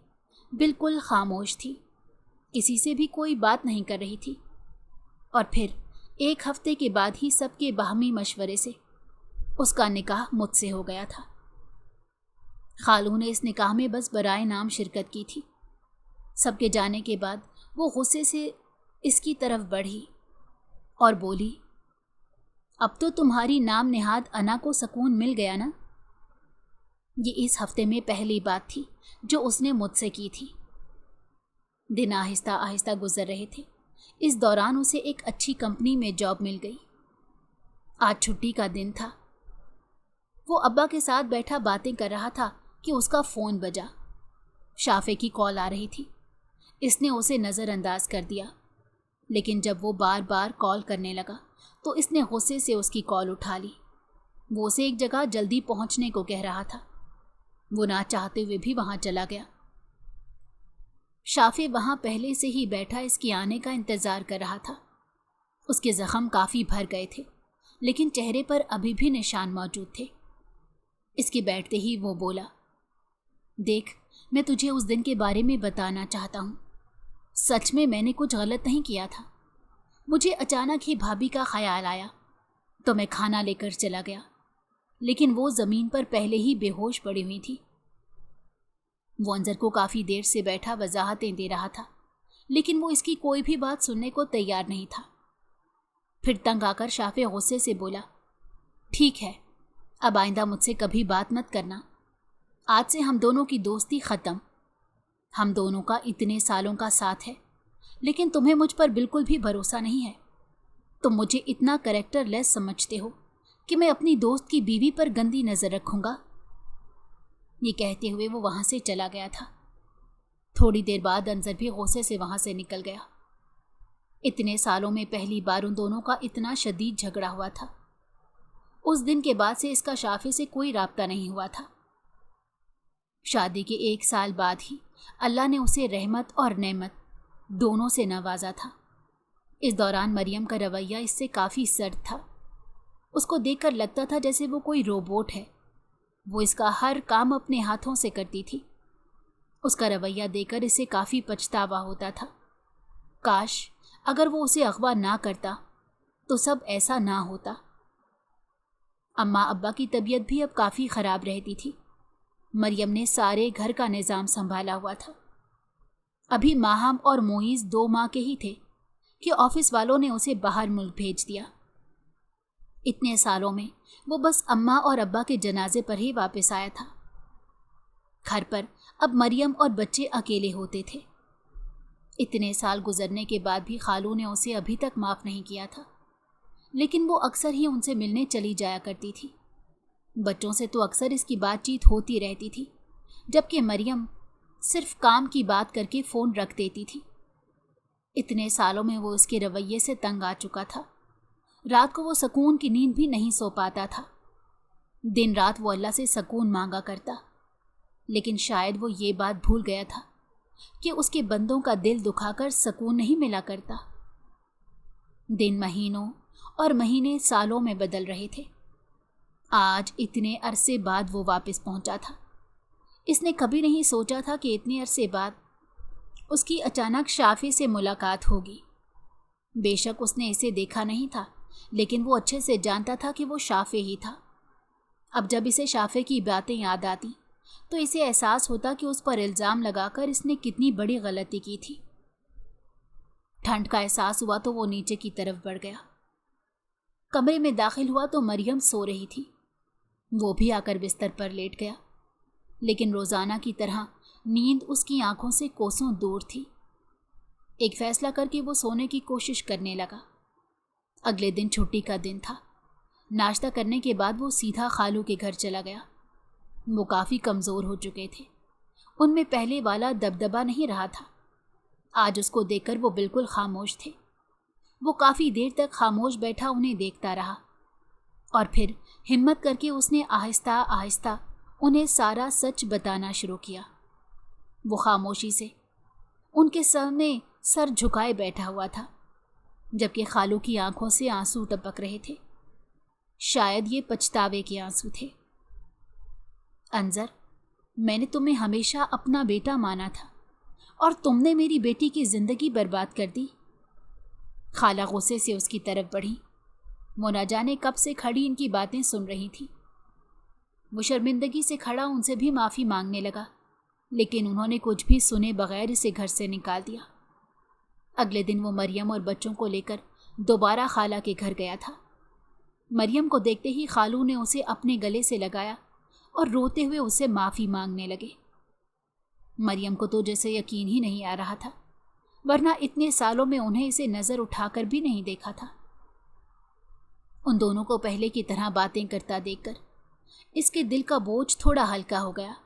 [SPEAKER 1] बिल्कुल खामोश थी, किसी से भी कोई बात नहीं कर रही थी। और फिर एक हफ्ते के बाद ही सबके बाहमी मशवरे से उसका निकाह मुझसे हो गया था। खालू ने इस निकाह में बस बराए नाम शिरकत की थी। सबके जाने के बाद वो गुस्से से इसकी तरफ बढ़ी और बोली, अब तो तुम्हारी नाम नेहाद अना को सुकून मिल गया ना। ये इस हफ्ते में पहली बात थी जो उसने मुझसे की थी। दिन आहिस्ता आहिस्ता गुजर रहे थे। इस दौरान उसे एक अच्छी कंपनी में जॉब मिल गई। आज छुट्टी का दिन था। वो अब्बा के साथ बैठा बातें कर रहा था कि उसका फ़ोन बजा। शाफे की कॉल आ रही थी। इसने उसे नज़रअंदाज कर दिया, लेकिन जब वो बार बार कॉल करने लगा तो इसने गुस्से से उसकी कॉल उठा ली। वो उसे एक जगह जल्दी पहुंचने को कह रहा था। वो ना चाहते हुए भी वहां चला गया। शाफे वहां पहले से ही बैठा इसके आने का इंतज़ार कर रहा था। उसके ज़ख्म काफ़ी भर गए थे, लेकिन चेहरे पर अभी भी निशान मौजूद थे। इसके बैठते ही वो बोला, देख, मैं तुझे उस दिन के बारे में बताना चाहता हूँ। सच में मैंने कुछ गलत नहीं किया था। मुझे अचानक ही भाभी का ख्याल आया तो मैं खाना लेकर चला गया, लेकिन वो ज़मीन पर पहले ही बेहोश पड़ी हुई थी। वो अंजर को काफ़ी देर से बैठा वजाहतें दे रहा था, लेकिन वो इसकी कोई भी बात सुनने को तैयार नहीं था। फिर तंग आकर शाफे गुस्से से बोला, ठीक है, अब आइंदा मुझसे कभी बात मत करना। आज से हम दोनों की दोस्ती ख़त्म। हम दोनों का इतने सालों का साथ है, लेकिन तुम्हें मुझ पर बिल्कुल भी भरोसा नहीं है। तुम मुझे इतना कैरेक्टर लेस समझते हो कि मैं अपनी दोस्त की बीवी पर गंदी नज़र रखूँगा। ये कहते हुए वो वहाँ से चला गया था। थोड़ी देर बाद अंजर भी गुस्से से वहाँ से निकल गया। इतने सालों में पहली बार उन दोनों का इतना शदीद झगड़ा हुआ था। उस दिन के बाद से इसका शाफे से कोई राब्ता नहीं हुआ था। शादी के 1 साल बाद ही अल्लाह ने उसे रहमत और नेमत दोनों से नवाजा था। इस दौरान मरियम का रवैया इससे काफ़ी सर्द था। उसको देखकर लगता था जैसे वो कोई रोबोट है। वो इसका हर काम अपने हाथों से करती थी। उसका रवैया देखकर इसे काफ़ी पछतावा होता था। काश अगर वो उसे अगवा ना करता तो सब ऐसा ना होता। अम्मा अब्बा की तबीयत भी अब काफ़ी ख़राब रहती थी। मरियम ने सारे घर का निज़ाम संभाला हुआ था। अभी माहम और मोइज़ 2 माह के ही थे कि ऑफिस वालों ने उसे बाहर मुल्क भेज दिया। इतने सालों में वो बस अम्मा और अब्बा के जनाजे पर ही वापस आया था। घर पर अब मरियम और बच्चे अकेले होते थे। इतने साल गुजरने के बाद भी खालू ने उसे अभी तक माफ़ नहीं किया था, लेकिन वो अक्सर ही उनसे मिलने चली जाया करती थी। बच्चों से तो अक्सर इसकी बातचीत होती रहती थी, जबकि मरियम सिर्फ काम की बात करके फ़ोन रख देती थी। इतने सालों में वो उसके रवैये से तंग आ चुका था। रात को वो सुकून की नींद भी नहीं सो पाता था। दिन रात वो अल्लाह से सुकून मांगा करता, लेकिन शायद वो ये बात भूल गया था कि उसके बंदों का दिल दुखाकर सुकून नहीं मिला करता। दिन महीनों और महीने सालों में बदल रहे थे। आज इतने अरसे बाद वो वापस पहुंचा था। इसने कभी नहीं सोचा था कि इतने अरसे बाद उसकी अचानक शाफे से मुलाकात होगी। बेशक उसने इसे देखा नहीं था, लेकिन वो अच्छे से जानता था कि वो शाफे ही था। अब जब इसे शाफे की बातें याद आती तो इसे एहसास होता कि उस पर इल्ज़ाम लगाकर इसने कितनी बड़ी गलती की थी। ठंड का एहसास हुआ तो वो नीचे की तरफ बढ़ गया। कमरे में दाखिल हुआ तो मरियम सो रही थी। वो भी आकर बिस्तर पर लेट गया, लेकिन रोज़ाना की तरह नींद उसकी आंखों से कोसों दूर थी। एक फैसला करके वो सोने की कोशिश करने लगा। अगले दिन छुट्टी का दिन था। नाश्ता करने के बाद वो सीधा खालू के घर चला गया। वो काफ़ी कमज़ोर हो चुके थे। उनमें पहले वाला दबदबा नहीं रहा था। आज उसको देखकर वो बिल्कुल खामोश थे। वो काफ़ी देर तक खामोश बैठा उन्हें देखता रहा, और फिर हिम्मत करके उसने आहिस्ता आहिस्ता उन्हें सारा सच बताना शुरू किया। वो खामोशी से उनके सामने सर झुकाए बैठा हुआ था, जबकि खालू की आंखों से आंसू टपक रहे थे। शायद ये पछतावे के आंसू थे। अंजर, मैंने तुम्हें हमेशा अपना बेटा माना था और तुमने मेरी बेटी की ज़िंदगी बर्बाद कर दी। खाला गुस्से से उसकी तरफ बढ़ी। वो न जाने कब से खड़ी इनकी बातें सुन रही थी। वो शर्मिंदगी से खड़ा उनसे भी माफ़ी मांगने लगा, लेकिन उन्होंने कुछ भी सुने बगैर इसे घर से निकाल दिया। अगले दिन वो मरियम और बच्चों को लेकर दोबारा खाला के घर गया था। मरियम को देखते ही खालू ने उसे अपने गले से लगाया और रोते हुए उससे माफ़ी मांगने लगे। मरियम को तो जैसे यकीन ही नहीं आ रहा था, वरना इतने सालों में उन्हें इसे नज़र उठाकर भी नहीं देखा था। उन दोनों को पहले की तरह बातें करता देखकर इसके दिल का बोझ थोड़ा हल्का हो गया।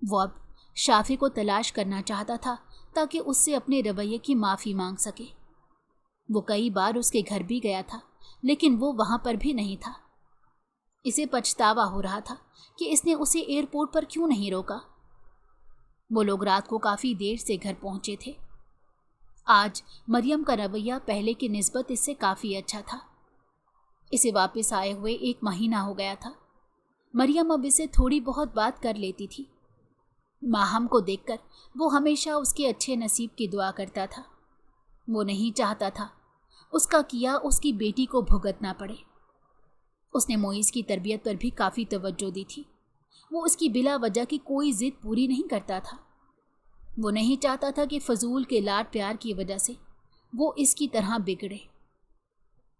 [SPEAKER 1] वो अब शाफी को तलाश करना चाहता था ताकि उससे अपने रवैये की माफ़ी मांग सके। वो कई बार उसके घर भी गया था, लेकिन वो वहाँ पर भी नहीं था। इसे पछतावा हो रहा था कि इसने उसे एयरपोर्ट पर क्यों नहीं रोका। वो लोग रात को काफ़ी देर से घर पहुँचे थे। आज मरियम का रवैया पहले की निस्बत इससे काफ़ी अच्छा था। इसे वापस आए हुए 1 महीना हो गया था। मरियम अब इसे थोड़ी बहुत बात कर लेती थी। माहम को देखकर वो हमेशा उसके अच्छे नसीब की दुआ करता था। वो नहीं चाहता था उसका किया उसकी बेटी को भुगतना पड़े। उसने मोइज़ की तरबियत पर भी काफ़ी तवज्जो दी थी। वो उसकी बिला वजह की कोई ज़िद पूरी नहीं करता था। वो नहीं चाहता था कि फजूल के लाड प्यार की वजह से वो इसकी तरह बिगड़े।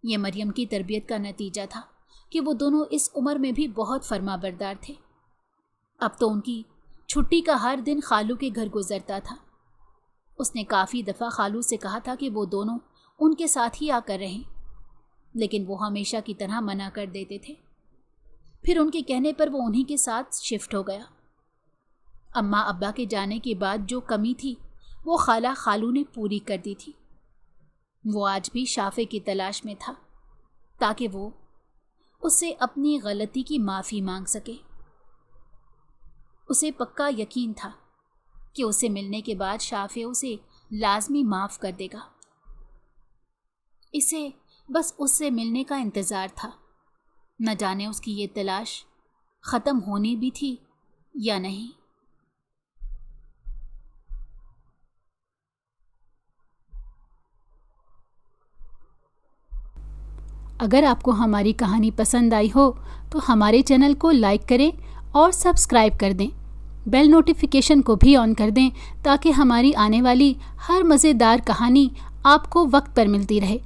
[SPEAKER 1] ये मरियम की तरबियत का नतीजा था कि वो दोनों इस उम्र में भी बहुत फर्माबरदार थे। अब तो उनकी छुट्टी का हर दिन खालू के घर गुजरता था। उसने काफ़ी दफ़ा खालू से कहा था कि वो दोनों उनके साथ ही आकर रहें, लेकिन वो हमेशा की तरह मना कर देते थे। फिर उनके कहने पर वो उन्हीं के साथ शिफ्ट हो गया। अम्मा अब्बा के जाने के बाद जो कमी थी वो खाला खालू ने पूरी कर दी थी। वो आज भी शाफे की तलाश में था ताकि वो اس سے اپنی غلطی کی معافی مانگ سکے۔ اسے پکا یقین تھا کہ اسے ملنے کے بعد شافع اسے لازمی معاف کر دے گا۔ اسے بس اس سے ملنے کا انتظار تھا، نہ جانے اس کی یہ تلاش ختم ہونی بھی تھی یا نہیں۔ اگر آپ کو ہماری کہانی پسند آئی ہو تو ہمارے چینل کو لائک کریں اور سبسکرائب کر دیں۔ بیل نوٹیفیکیشن کو بھی آن کر دیں تاکہ ہماری آنے والی ہر مزیدار کہانی آپ کو وقت پر ملتی رہے۔